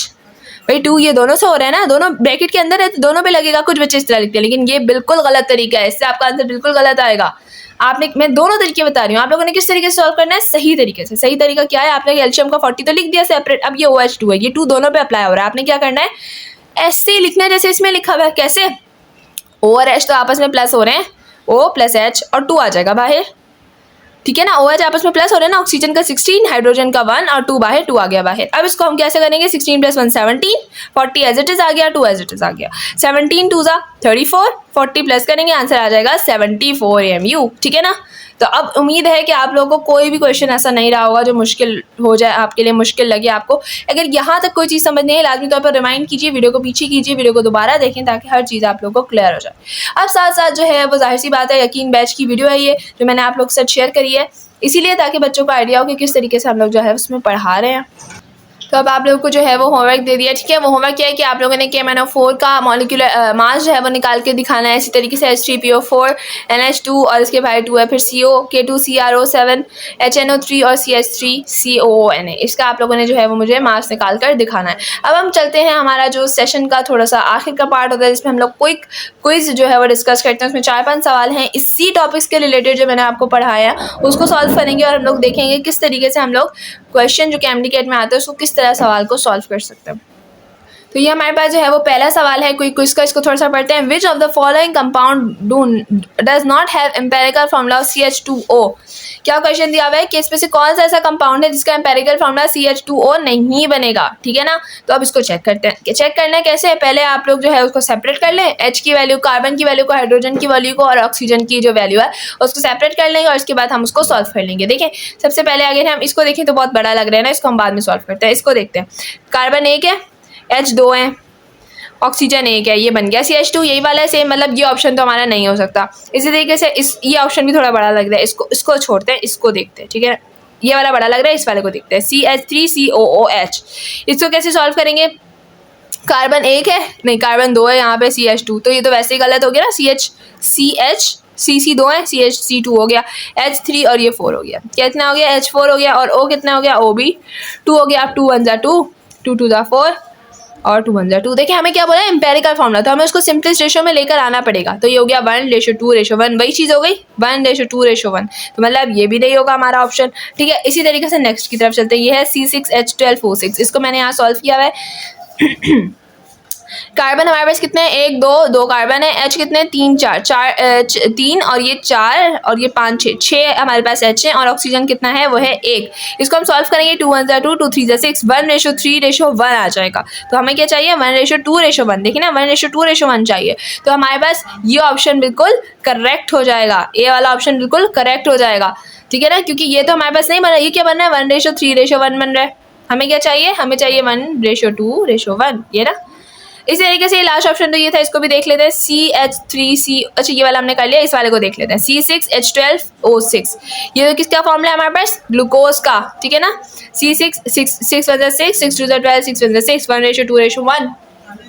भाई 2 ये दोनों से हो रहा है ना, दोनों ब्रैकेट के अंदर है तो दोनों पे लगेगा। कुछ बच्चे इस तरह लिखते हैं लेकिन ये बिल्कुल गलत तरीका है, इससे आपका आंसर बिल्कुल गलत आएगा। मैं दोनों तरीके बता रही हूँ, आप लोगों ने किस तरीके से सॉल्व करना है सही तरीके से। सही तरीका क्या है, आपने कैल्शियम का 40 तो लिख दिया सेपरेट, अब ये OH2 है, ये 2 दोनों पे अप्लाई हो रहा है। आपने क्या करना है ऐसे ही लिखना है जैसे इसमें लिखा हुआ है, कैसे O और H तो आपस में प्लस हो रहे हैं, O + H और 2 आ जाएगा बाहर, ठीक है ना। OH आपस में प्लस हो रहे हैं ना, ऑक्सीजन का 16 हाइड्रोजन का 1 और 2 बाहर, 2 आ गया बाहर। अब इसको हम कैसे करेंगे 16 + 1 17, 40 एज इट इज आ गया, 2 एज इट इज आ गया, 17 2 = 34, 40 प्लस करेंगे आंसर आ जाएगा 74 AMU, ठीक है ना। तो अब उम्मीद है कि आप लोगों को कोई भी क्वेश्चन ऐसा नहीं रहा होगा जो मुश्किल हो जाए, आपके लिए मुश्किल लगे आपको। अगर यहाँ तक कोई चीज़ समझ नहीं है, लाजमी तौर पर रिमाइंड कीजिए, वीडियो को पीछे कीजिए, वीडियो को दोबारा देखें ताकि हर चीज़ आप लोगों को क्लियर हो जाए। अब साथ साथ जो है वो जाहिर सी बात है, यकीन बैच की वीडियो है ये जो मैंने आप लोग के साथ शेयर करी है, इसीलिए ताकि बच्चों को आइडिया हो कि किस तरीके से हम लोग जो है उसमें पढ़ा रहे हैं। तो अब आप लोगों को जो है वो होमवर्क दे दिया, ठीक है। वो होमवर्क क्या है कि आप लोगों ने KMnO4 का मॉलिक्यूलर मास जो है वो निकाल के दिखाना है। इसी तरीके से H3PO4 NH2 और इसके भाई 2 है, फिर CO K2CRO7 HNO3 और CH3COONA, इसका आप लोगों ने जो है वो मुझे मास निकाल कर दिखाना है। अब हम चलते हैं हमारा जो सेशन का थोड़ा सा आखिर का पार्ट होता है, जिसमें हम लोग क्विज जो है वो डिस्कस करते हैं। उसमें 4-5 सवाल हैं इसी टॉपिक्स के रिलेटेड जो मैंने आपको पढ़ाया उसको सॉल्व करेंगे और हम लोग देखेंगे किस तरीके से हम लोग क्वेश्चन जो KMDCAT में आता है उसको किस तरह सवाल को सॉल्व कर सकते हैं। तो ये हमारे पास जो है वो पहला सवाल है कोई क्विज का, इसको थोड़ा सा पढ़ते हैं। Which of the following compound does not have empirical formula CH2O। क्या क्वेश्चन दिया हुआ है कि इसमें से कौन सा ऐसा कंपाउंड है जिसका एम्पेरिकल फार्मूला CH2O नहीं बनेगा, ठीक है ना। तो अब इसको चेक करते हैं। चेक करना है कैसे, पहले आप लोग जो है उसको सेपरेट कर लें, H की वैल्यू, कार्बन की वैल्यू को, हाइड्रोजन की वैल्यू को और ऑक्सीजन की जो वैल्यू है उसको सेपरेट कर लेंगे और इसके बाद हम उसको सॉल्व कर लेंगे। देखें सबसे पहले अगर हम इसको देखें तो बहुत बड़ा लग रहा है ना, इसको हम बाद में सॉल्व करते हैं। इसको देखते हैं, कार्बन 1 है, H 2 है, ऑक्सीजन 1 है, ये बन गया CH2, यही वाला है सेम, मतलब ये ऑप्शन तो हमारा नहीं हो सकता। इसी तरीके से ये ऑप्शन भी थोड़ा बड़ा लग रहा है, इसको छोड़ते हैं, इसको देखते हैं, ठीक है। ये वाला बड़ा लग रहा है, इस वाले को देखते हैं, CH3COOH। इसको कैसे सॉल्व करेंगे, कार्बन 1 है, नहीं कार्बन 2 है, यहाँ पे CH2, तो ये तो वैसे ही गलत हो गया ना। CC 2 है, CH2 हो गया, H3 और ये 4 हो गया। कितना हो गया, H4 हो गया, और O कितना हो गया, O भी 2 हो गया। अब 2 1 जा 2, 2 2 जा 4 और 2 1 जा 2। देखिए हमें क्या बोला है, एम्पेरिकल फॉर्मूला, तो हमें उसको सिंपलेस्ट रेशो में लेकर आना पड़ेगा। तो ये हो गया 1:2:1, वही चीज़ हो गई 1:2:1, तो मतलब ये भी नहीं होगा हमारा ऑप्शन, ठीक है। इसी तरीके से नेक्स्ट की तरफ चलते हैं। ये है C6H12O6, इसको मैंने यहाँ सॉल्व किया हुआ है। कार्बन हमारे पास कितने हैं, 1 2 कार्बन है, H कितने 3 4 3 और ये 4 और ये 5 6 हमारे पास H है, और ऑक्सीजन कितना है, वो है 1। इसको हम सॉल्व करेंगे, 2 1 2 2 3 6, 1:3:1 आ जाएगा। तो हमें क्या चाहिए, 1:2:1। देखिए ना 1:2:1 चाहिए, तो हमारे पास ये ऑप्शन बिल्कुल करेक्ट हो जाएगा, ए वाला ऑप्शन बिल्कुल करेक्ट हो जाएगा, ठीक है ना, क्योंकि ये तो हमारे पास नहीं बना। ये क्या बन रहा है, 1:3:1 बन रहा है। हमें क्या चाहिए, हमें चाहिए 1:2:1, ये ना। इस तरीके से लास्ट ऑप्शन तो ये था, इसको भी देख लेते हैं। CH3C, अच्छा ये वाला हमने कर लिया, इस वाले को देख लेते हैं। C6H12O6, ये तो किसका फॉर्मूला है हमारे पास, ग्लूकोज का, ठीक है ना। C6 6 1 6 6 2 12 6 1 6 1:2:1,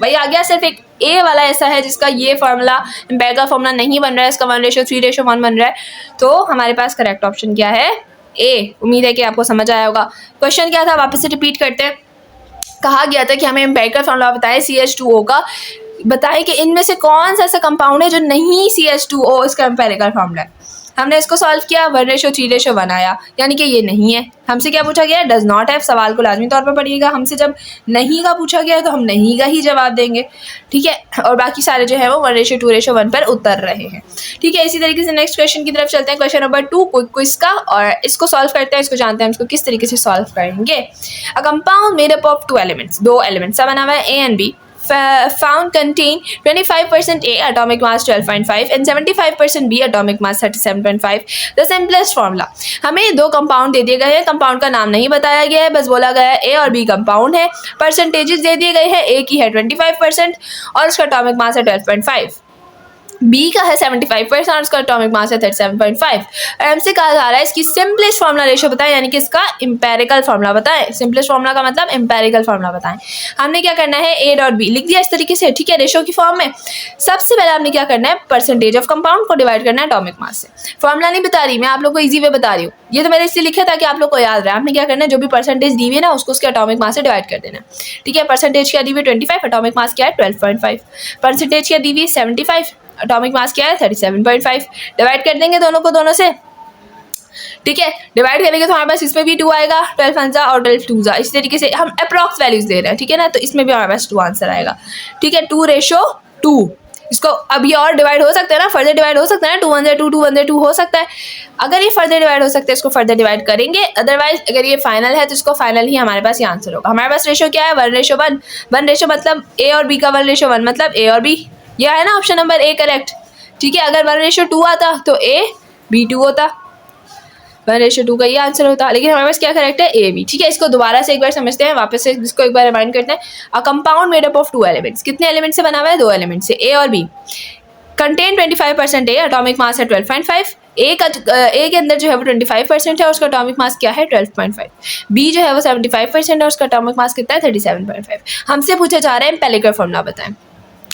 वही आ गया। सिर्फ एक ए वाला ऐसा है जिसका ये फार्मूला एम्पेरिकल फार्मूला नहीं बन रहा है, इसका 1:3:1 बन रहा है। तो हमारे पास करेक्ट ऑप्शन क्या है, ए। उम्मीद है कि आपको समझ आया होगा। क्वेश्चन क्या था, वापस से रिपीट करते हैं। कहा गया था कि हमें एम्पेरिकल फार्मूला बताएं CH2O का, बताएं कि इनमें से कौन सा ऐसा कंपाउंड है जो नहीं CH2O इसका एम्पेरिकल फार्मूला है। हमने इसको सॉल्व किया, 1:3:1 आया, यानी कि ये नहीं है। हमसे क्या पूछा गया है, डज नॉट हैव। सवाल को लाजमी तौर पर पढ़िएगा, हमसे जब नहीं का पूछा गया है तो हम नहीं का ही जवाब देंगे, ठीक है। और बाकी सारे जो है वो 1:2:1 पर उतर रहे हैं, ठीक है। इसी तरीके से नेक्स्ट क्वेश्चन की तरफ चलते हैं, क्वेश्चन नंबर 2 क्विज का, और इसको सॉल्व करते हैं। इसको जानते हैं इसको किस तरीके से सॉल्व करेंगे। A compound made up of 2 elements, 2 elements सा बना हुआ है, A and B, found contain 25% A, atomic mass 12.5 and 75% B, atomic mass 37.5. The simplest formula, हमें 2 कंपाउंड दे दिए गए हैं, कंपाउंड का नाम नहीं बताया गया है, बस बोला गया है A और B कंपाउंड है। परसेंटेजेस दे दिए गए हैं, A की है 25% और उसका एटॉमिक मास है 12.5, B का है 75% और उसका एटॉमिक मास है 37.5। और हमसे कहा जा रहा है इसकी सिंपलेस्ट फार्मूला रेशो बताएं, यानी कि इसका एम्पेरिकल फार्मूला बताएं। सिंपलेस्ट फार्मूला का मतलब एम्पेरिकल फार्मूला बताएं। हमने क्या करना है, A डॉट B लिख दिया इस तरीके से, ठीक है, रेशो की फॉर्म में। सबसे पहले आपने क्या करना है, परसेंटेज ऑफ कंपाउंड को डिवाइड करना है एटॉमिक मास से। फॉर्मूला नहीं बता रही मैं, आप लोग को ईजी वे बता रही हूँ। ये तो मैंने इसलिए लिखा ताकि आप लोग को याद रहे। आपने क्या करना है, जो भी परसेंटेज दी हुई है ना उसको उसके एटॉमिक मास से डिवाइड कर देना, ठीक है। परसेंटेज क्या दी हुई है 25, एटॉमिक मास क्या है 12.5। परसेंटेज क्या दी हुई है 75, एटॉमिक मास क्या है 37.5। डिवाइड कर देंगे दोनों को दोनों से, ठीक है। डिवाइड करेंगे तो हमारे पास इसमें भी 2 आएगा, 12 1 और 12 2। इस तरीके से हम अप्रॉक्स वैल्यूज दे रहे हैं, ठीक है ना, तो इसमें भी हमारे पास 2 आंसर आएगा, ठीक है। 2:2। इसको अभी और डिवाइड हो सकता है ना, फर्दर डिवाइड हो सकता है ना, 2 1 2 2 1 2 हो सकता है। अगर ये फर्दर डिवाइड हो सकता है इसको फर्दर डिवाइड करेंगे, अदरवाइज अगर ये फाइनल है तो इसको फाइनल ही हमारे पास ये आंसर होगा। हमारे पास रेशो क्या है, 1:1। 1 रेशो मतलब A और B का 1:1 मतलब A और B, यह है ना ऑप्शन नंबर A करेक्ट, ठीक है। अगर 1:2 आता तो A B2 होता, 1:2 का ये आंसर होता। लेकिन हमारे पास क्या करेक्ट है, ए बी। ठीक है, इसको दोबारा से एक बार समझते हैं, वापस से इसको एक बार रिमाइंड करते हैं। A compound made up of 2 elements, कितने एलिमेंट से बना हुआ है, 2 एलिमेंट से, ए और बी। कंटेन 25% ए, एटॉमिक मास है 12.5। ए के अंदर जो है वो 25% है और उसका एटॉमिक मास क्या है 12.5। बी जो है वो 75% है, उसका एटॉमिक मास कितना है 37.5। हमसे पूछा जा रहा है एम्पिरिकल फॉर्मूला बताएं।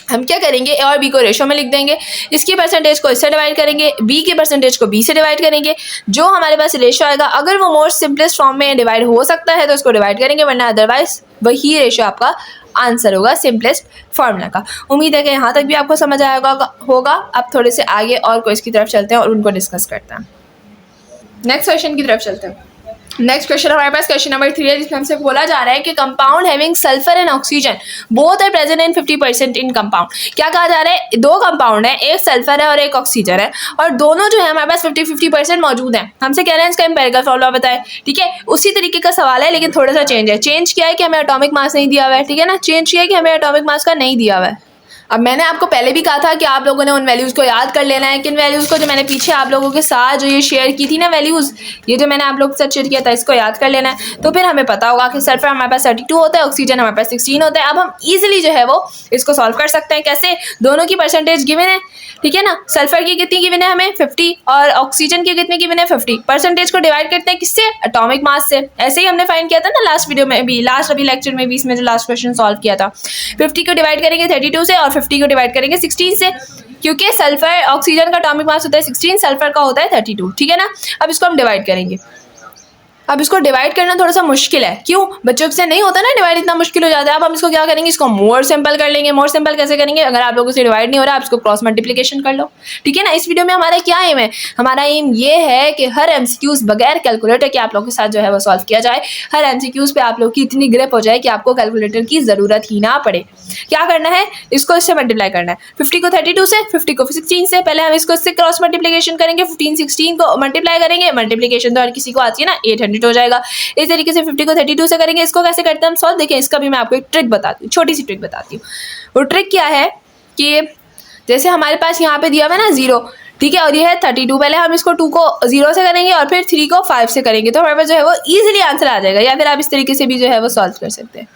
हम क्या करेंगे, ए और बी को रेशो में लिख देंगे, इसकी परसेंटेज को इससे डिवाइड करेंगे, बी की परसेंटेज को बी से डिवाइड करेंगे। जो हमारे पास रेशो आएगा, अगर वो मोस्ट सिंपलेस्ट फॉर्म में डिवाइड हो सकता है तो उसको डिवाइड करेंगे, वरना अदरवाइज वही रेशो आपका आंसर होगा सिंपलेस्ट फॉर्मूला का। उम्मीद है कि यहाँ तक भी आपको समझ आएगा होगा। अब थोड़े से आगे और क्वेश्चन की तरफ चलते हैं और उनको डिस्कस करते हैं। नेक्स्ट क्वेश्चन की तरफ चलते हैं। नेक्स्ट क्वेश्चन हमारे पास क्वेश्चन नंबर 3 है, जिसमें हमसे बोला जा रहा है कि compound having sulphur and oxygen both are present in 50% in compound. क्या कहा जा रहा है, 2 कंपाउंड है, एक सल्फर है और एक ऑक्सीजन है, और दोनों जो है हमारे पास 50-50% मौजूद है। हमसे कह रहे हैं इसका एम्पिरिकल फॉर्मूला बताएं। ठीक है, उसी तरीके का सवाल है लेकिन थोड़ा सा चेंज है। चेंज क्या है कि हमें एटॉमिक मास नहीं दिया हुआ है। ठीक है ना, चेंज किया है कि हमें एटॉमिक मास का नहीं दिया हुआ है। अब मैंने आपको पहले भी कहा था कि आप लोगों ने उन वैल्यूज़ को याद कर लेना है। किन वैल्यूज़ को, जो मैंने पीछे आप लोगों के साथ जो ये शेयर की थी ना वैल्यूज़, ये जो मैंने आप लोगों के साथ शेयर किया था, इसको याद कर लेना है। तो फिर हमें पता होगा कि सल्फर हमारे पास 32 होता है, ऑक्सीजन हमारे पास 16 होता है। अब हम ईजिली जो है वो इसको सॉल्व कर सकते हैं। कैसे, दोनों की परसेंटेज गिवन है। ठीक है ना, सल्फर की कितनी गिवन है हमें 50 और ऑक्सीजन की कितनी गिवन है 50। परसेंटेज को डिवाइड करते हैं किससे, एटॉमिक मास से। ऐसे ही हमने फाइंड किया था ना लास्ट वीडियो में भी, लास्ट अभी लेक्चर में भी, इसमें जो लास्ट क्वेश्चन सॉल्व किया था। 50 को डिवाइड करेंगे 32 से और 50 को डिवाइड करेंगे 16 से, क्योंकि सल्फर ऑक्सीजन का एटॉमिक मास होता है 16, सल्फर का होता है 32। ठीक है ना, अब इसको हम डिवाइड करेंगे। अब इसको डिवाइड करना थोड़ा सा मुश्किल है, क्यों, बच्चों से नहीं होता ना डिवाइड, इतना मुश्किल हो जाता है। अब हम इसको क्या करेंगे, इसको मोर सिंपल कर लेंगे। मोर सिंपल कैसे करेंगे, अगर आप लोगों से डिवाइड नहीं हो रहा, आप इसको क्रॉस मल्टीप्लिकेशन कर लो। ठीक है ना, इस वीडियो में हमारा क्या एम है, हमारा एम ये है कि हर एमसीक्यूज बगैर कैलकुलेटर के आप लोगों के साथ जो है वो सॉल्व किया जाए। हर एमसीक्यूज पे आप लोग की इतनी ग्रिप हो जाए कि आपको कैलकुलेटर की जरूरत ही ना पड़े। क्या करना है, इसको इससे मल्टीप्लाई करना है, 50 को 32 से, 50 को 16 से। पहले हम इसको इससे क्रॉस मल्टीप्लिकेशन करेंगे, 15 16 को मल्टीप्लाई करेंगे, मल्टीप्लिकेशन तो हर किसी को आती है ना, 800 हो जाएगा। इस तरीके से 50 को 32 से करेंगे। इसको कैसे करते हैं हम सॉल्व, देखिए इसका भी मैं आपको एक ट्रिक बताती हूँ, छोटी सी ट्रिक बताती हूँ। वो ट्रिक क्या है कि जैसे हमारे पास यहाँ पे दिया हुआ है ना 0, ठीक है, और ये है 32। पहले हम इसको 2 को 0 से करेंगे और फिर 3 को 5 से करेंगे, तो हमारे पास जो है वो ईजिली आंसर आ जाएगा। या फिर आप इस तरीके से भी जो है वो सॉल्व कर सकते हैं।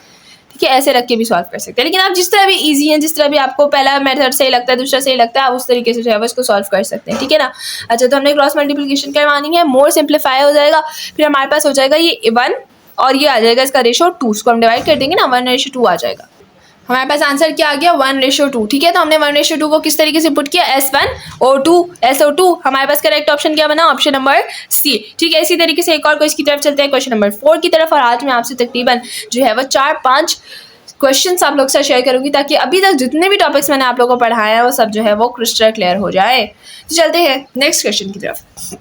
ठीक है, ऐसे रख के भी सॉल्व कर सकते हैं, लेकिन आप जिस तरह भी इजी है, जिस तरह भी आपको पहला मेथड सही लगता है, दूसरा सही लगता है, आप उस तरीके से जो है वो इसको सॉल्व कर सकते हैं। ठीक है ना, अच्छा, तो हमने क्रॉस मल्टीप्लिकेशन करवानी है, मोर सिंप्लीफाई हो जाएगा, फिर हमारे पास हो जाएगा ये 1 और ये आ जाएगा इसका रेशो 2। इसको हम डिवाइड कर देंगे ना, 1:2 आ जाएगा। हमारे पास आंसर क्या आ गया, 1:2। ठीक है, तो हमने 1:2 को किस तरीके से पुट किया, S1O2 SO2। हमारे पास करेक्ट ऑप्शन क्या बना, ऑप्शन नंबर सी। ठीक है, इसी तरीके से एक और क्वेश्चन की तरफ चलते हैं, क्वेश्चन नंबर 4 की तरफ। और आज मैं आपसे तकरीबन जो है वो 4-5 क्वेश्चंस आप लोग से शेयर करूंगी, ताकि अभी तक जितने भी टॉपिक्स मैंने आप लोगों को पढ़ाया है वो सब जो है वो क्रिस्टल क्लियर हो जाए। तो चलते हैं नेक्स्ट क्वेश्चन की तरफ।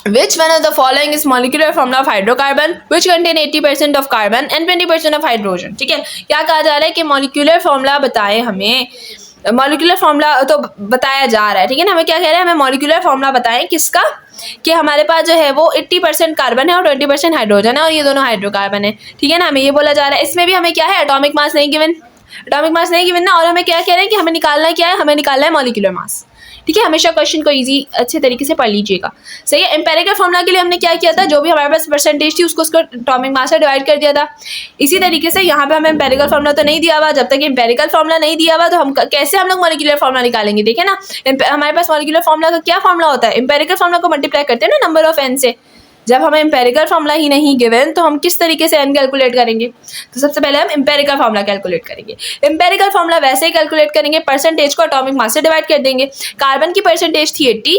Which one of the following is molecular formula of hydrocarbon which contain 80% of carbon and 20% of hydrogen? ठीक है, क्या कहा जा रहा है कि मॉलिक्यूलर फॉर्मूला बताएं हमें। मॉलिक्यूलर फॉर्मूला तो बताया जा रहा है, ठीक है ना, हमें क्या कह रहे हैं, हमें मॉलिक्यूलर फॉर्मूला बताएं किसका, कि हमारे पास जो है वो 80% कार्बन है और 20% हाइड्रोजन है और ये दोनों हाइड्रोकार्बन है। ठीक है ना, हमें ये बोला जा रहा है। इसमें भी हमें क्या है, एटॉमिक मास नहीं गिवन, एटॉमिक मास नहीं गिवन ना, और हमें क्या कह रहे हैं कि हमें निकालना है, क्या है, हमें निकालना है मॉलिक्यूलर मास। ठीक है, हमेशा क्वेश्चन को इजी अच्छे तरीके से पढ़ लीजिएगा। सही है, एम्पिरिकल फॉर्मूला के लिए हमने क्या किया था, जो भी हमारे पास परसेंटेज थी उसको उसको एटॉमिक मास से डिवाइड कर दिया था। इसी तरीके से यहाँ पे हमें एम्पिरिकल फॉर्मूला तो नहीं दिया हुआ, जब तक एम्पिरिकल फॉर्मूला नहीं दिया हुआ तो हम कैसे हम लोग मॉलिक्यूलर फॉर्मूला निकालेंगे। देखिए ना, हमारे पास मॉलिक्यूलर फॉर्मूला का क्या फॉर्मूला होता है, एम्पिरिकल फॉर्मूला को मल्टीप्लाई करते हैं ना नंबर ऑफ एन से। जब हमें एम्पिरिकल फॉर्मूला ही नहीं गिवन तो हम किस तरीके से एन कैलकुलेट करेंगे, तो सबसे पहले हम एम्पिरिकल फॉर्मूला कैलकुलेट करेंगे। एम्पिरिकल फॉर्मूला वैसे ही कैलकुलेट करेंगे, परसेंटेज को एटॉमिक मास से डिवाइड कर देंगे। कार्बन की परसेंटेज थी 80,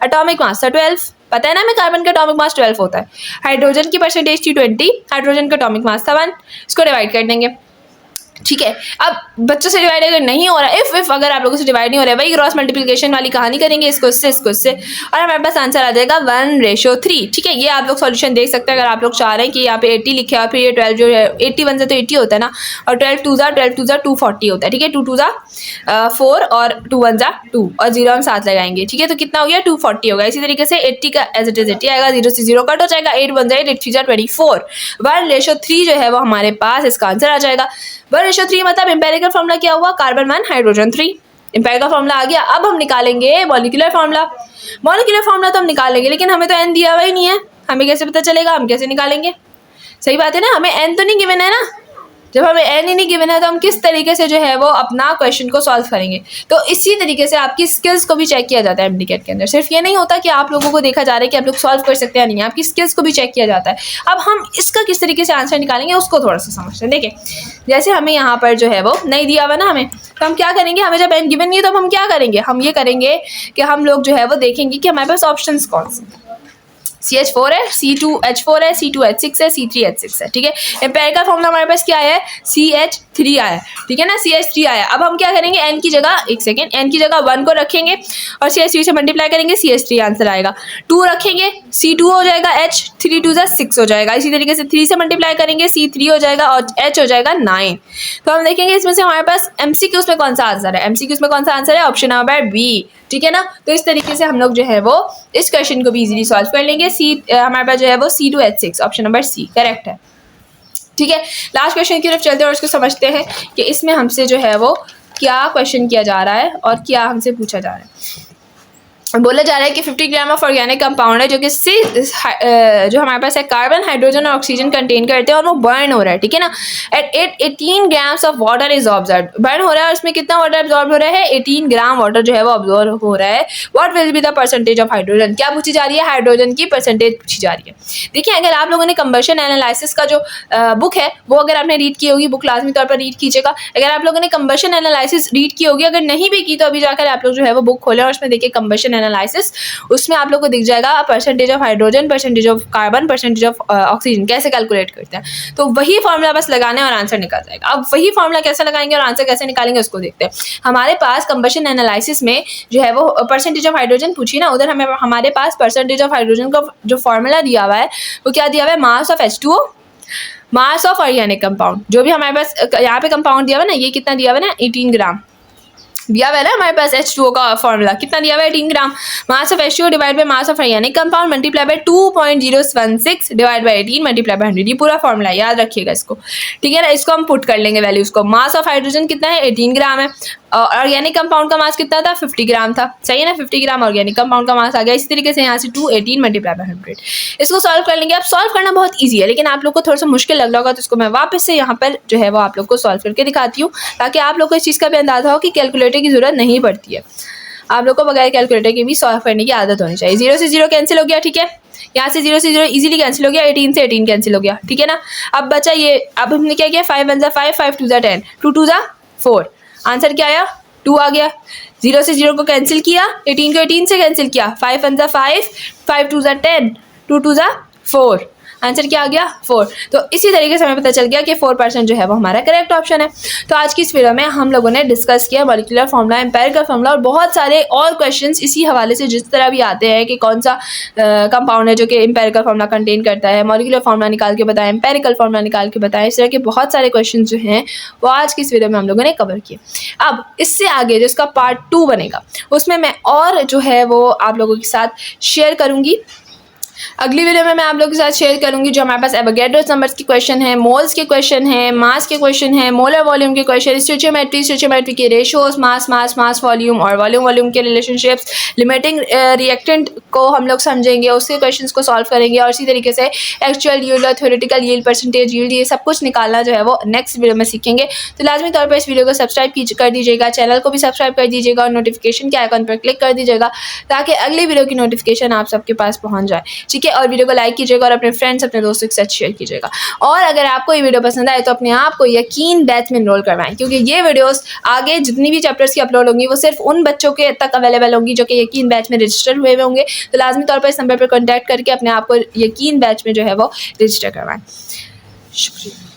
एटॉमिक मास था 12, पता है ना हमें कार्बन का एटॉमिक मास 12 होता है। हाइड्रोजन की परसेंटेज थी 20, हाइड्रोजन का एटॉमिक मास था 1, इसको डिवाइड कर देंगे। ठीक है, अब बच्चों से डिवाइड अगर नहीं हो रहा, इफ अगर आप लोगों से डिवाइड नहीं हो रहा है, वही क्रॉस मल्टीप्लिकेशन वाली कहानी करेंगे, इसको इससे और हमारे पास आंसर आ जाएगा 1:3। ठीक है, ये आप लोग सॉल्यूशन देख सकते हैं अगर आप लोग चाह रहे हैं कि यहाँ पे 80 लिखे और फिर ये 12 जो है 81 से तो 80 होता है ना, और 12 2 ज़ा 240 होता है। ठीक है, 2 2 ज़ा 4 और 2 1 ज़ा 2 और 0 हम साथ लगाएंगे। ठीक है, तो कितना हो गया, 240 होगा। इसी तरीके से 80 का एज इट इज 80 आएगा, 0 से 0 कट हो जाएगा, 8 1 ज़ा 8 8 3 ज़ा 24, 1:3 जो है वो हमारे पास इसका आंसर आ जाएगा। 1:3 मतलब एम्पिरिकल फॉर्मूला क्या हुआ, कार्बन 1 हाइड्रोजन 3, एम्पिरिकल फॉर्मूला आ गया। अब हम निकालेंगे मॉलिक्यूलर फॉर्मूला। मॉलिक्यूलर फॉर्मूला तो हम निकालेंगे, लेकिन हमें तो एन दिया हुआ ही नहीं है, हमें कैसे पता चलेगा, हम कैसे निकालेंगे? सही बात है ना, हमें n तो नहीं गिवन है ना। जब हमें n ही नहीं गिवन है तो हम किस तरीके से जो है वो अपना क्वेश्चन को सॉल्व करेंगे? तो इसी तरीके से आपकी स्किल्स को भी चेक किया जाता है MCAT के अंदर। सिर्फ ये नहीं होता कि आप लोगों को देखा जा रहा है कि आप लोग सॉल्व कर सकते हैं नहीं, आपकी स्किल्स को भी चेक किया जाता है। अब हम इसका किस तरीके से आंसर निकालेंगे उसको थोड़ा सा समझते हैं। देखिए, जैसे हमें यहाँ पर जो है वो नहीं दिया हुआ ना हमें, तो हम क्या करेंगे? हमें जब n गिवन नहीं है तो हम क्या करेंगे? हम ये करेंगे कि हम लोग जो है वो देखेंगे कि हमारे पास ऑप्शन कौन से CH4 है, C2H4 है, C2H6 है, C3H6 है। ठीक है, एम्पिरिकल फॉर्मूला हमारे पास क्या आया है? CH3 आया है। ठीक है ना, CH3 आया। अब हम क्या करेंगे? n की जगह, एक सेकेंड, n की जगह 1 को रखेंगे और CH3 से मल्टीप्लाई करेंगे, CH3 आंसर आएगा। 2 रखेंगे, C2 हो जाएगा H, 3 2 6 हो जाएगा। इसी तरीके से 3 से मल्टीप्लाई करेंगे, C3 हो जाएगा और H हो जाएगा 9। तो हम देखेंगे इसमें से हमारे पास MCQs में कौन सा आंसर है। MCQs में कौन सा आंसर है? Option number B। ठीक है ना, तो इस तरीके से हम लोग जो है वो इस क्वेश्चन को भी इजीली सॉल्व कर लेंगे। हमारे पास जो है वो C2H6 option number C correct है। ठीक है, लास्ट क्वेश्चन की तरफ चलते हैं और उसको समझते हैं कि इसमें हमसे जो है वो क्या क्वेश्चन किया जा रहा है और क्या हमसे पूछा जा रहा है। बोला जा रहा है कि 50 ग्राम ऑफ ऑर्गेनिक कंपाउंड है जो कि जो हमारे पास है कार्बन, हाइड्रोजन और ऑक्सीजन कंटेन करते हैं और वो बर्न हो रहा है। ठीक है ना, at 18 grams of water is observe, burn हो रहा है और इसमें कितना वाटर एब्जॉर्ब हो रहा है? 18 ग्राम वाटर जो है वो ऑब्जॉर्व हो रहा है। What will be the percentage of hydrogen? क्या पूछी जा रही है? हाइड्रोजन की परसेंटेज पूछी जा रही है। देखिए, अगर आप लोगों ने कंबशन एनालिसिस का जो बुक है वो अगर आपने रीड की होगी, बुक लाजमी तौर पर रीड कीजिएगा। अगर आप लोगों ने कंबशन एनालिसिस रीड की होगी, अगर नहीं भी की तो अभी जाकर आप लोग जो है वो बुक खोलें और उसमें देखिए कंबशन एनालिसिस, उसमें आप लोग को दिख जाएगा percentage of hydrogen, percentage of carbon, percentage of oxygen कैसे कैलकुलेट करते हैं। तो वही फॉर्मूला बस लगाना है और आंसर निकल जाएगा। अब वही फॉर्मूला कैसे लगाएंगे और आंसर कैसे निकालेंगे उसको देखते हैं। हमारे पास कंबशन एनालिसिस में जो है वो परसेंटेज ऑफ हाइड्रोजन पूछी ना, उधर हमें हमारे पास परसेंटेज ऑफ हाइड्रोजन का जो फॉर्मूला दिया हुआ है वो क्या दिया हुआ है? मास of H2O, mass of organic compound. जो भी हमारे पास यहाँ पे कंपाउंड दिया हुआ है ना, ये कितना दिया हुआ है ना? 18 ग्राम दिया हुआ है ना हमारे पास। H2O का फॉर्मूला कितना दिया हुआ है? 18 gram. Mass of H2O divide by mass of organic compound multiply by 2.016 divide by 18 multiply by 100। ये पूरा फॉर्मूला याद रखिएगा इसको। ठीक है ना, इसको हम पुट कर लेंगे वैल्यूज को। मास ऑफ हाइड्रोजन कितना है? 18 ग्राम है। ऑर्गेनिक कंपाउंड का मास कितना था? 50 ग्राम था। सही है ना, 50 ग्राम ऑर्गेनिक कंपाउंड का मास आ गया। इसी तरीके से यहाँ से 218 मल्टीप्लाई बाय 100 इसको सॉल्व कर लेंगे। अब सॉल्व करना बहुत ईजी है, लेकिन आप लोग को थोड़ा सा मुश्किल लग रहा होगा, तो इसको मैं वापस से यहाँ पर जो है वो आप लोग को सॉल्व करके दिखाती हूँ, ताकि आप लोग को इस चीज़ का भी अंदाजा हो कि कैलकुलेटर की जरूरत नहीं पड़ती है। आप लोग को बगैर कैलकुलेटर की भी सॉल्व करने की आदत होनी चाहिए। 0 से 0 कैंसिल हो गया। ठीक है, यहाँ से 0 से 0 इजीली कैंसिल हो गया। 18 से 18 कैंसिल हो गया। ठीक है ना, अब बचा ये, अब हमने क्या किया? 5 1 5, 5 2 10, 2 2 4। आंसर क्या आया? 2 आ गया। 0 से 0 को कैंसिल किया, 18 को 18 से कैंसिल किया, 5 1 5, 5 2 10, 2 2 4। आंसर क्या आ गया? 4। तो इसी तरीके से हमें पता चल गया कि 4% जो है वो हमारा करेक्ट ऑप्शन है। तो आज की इस वीडियो में हम लोगों ने डिस्कस किया मॉलिक्यूलर फार्मूला, एम्पिरिकल फार्मूला और बहुत सारे और क्वेश्चंस इसी हवाले से, जिस तरह भी आते हैं कि कौन सा कंपाउंड है जो कि एम्पिरिकल फार्मूला कंटेन करता है, मॉलिक्यूलर फार्मूला निकाल के बताएं, एम्पिरिकल फार्मूला निकाल के बताएं। इस तरह के बहुत सारे क्वेश्चन जो हैं वो आज की इस वीडियो में हम लोगों ने कवर किए। अब इससे आगे जो इसका पार्ट 2 बनेगा उसमें मैं और जो है वो आप लोगों के साथ शेयर करूँगी। अगली वीडियो में मैं आप लोगों के साथ शेयर करूंगी जो हमारे पास एवोगैड्रोस नंबर्स के क्वेश्चन है, मोल्स के क्वेश्चन है, मास के क्वेश्चन है, मोलर वॉल्यूम के क्वेश्चन, स्टोइचियोमेट्री के रेशियोज, मास वॉल्यूम और वॉल्यूम के रिलेशनशिप्स, लिमिटिंग रिएक्टेंट को हम लोग समझेंगे, उसके क्वेश्चंस को सॉल्व करेंगे और इसी तरीके से एक्चुअल यील्ड और थ्योरेटिकल यील्ड, परसेंटेज यील्ड, ये सब कुछ निकालना जो है वो नेक्स्ट वीडियो में सीखेंगे। तो लाजमी तौर पर इस वीडियो को सब्सक्राइब कर दीजिएगा, चैनल को भी सब्सक्राइब कर दीजिएगा और नोटिफिकेशन के आइकन पर क्लिक कर दीजिएगा ताकि अगली वीडियो की नोटिफिकेशन आप सबके पास पहुँच जाए। ठीक है, और वीडियो को लाइक कीजिएगा और अपने फ्रेंड्स, अपने दोस्तों के साथ शेयर कीजिएगा। और अगर आपको ये वीडियो पसंद आए तो अपने आप को यकीन बैच में एनरोल करवाएं, क्योंकि ये वीडियोस आगे जितनी भी चैप्टर्स की अपलोड होंगी वो सिर्फ उन बच्चों के तक अवेलेबल होंगी जो कि यकीन बैच में रजिस्टर हुए होंगे। तो लाजमी तौर पर इस नंबर पर कॉन्टैक्ट करके अपने आप को यकीन बैच में जो है वो रजिस्टर करवाएं। शुक्रिया।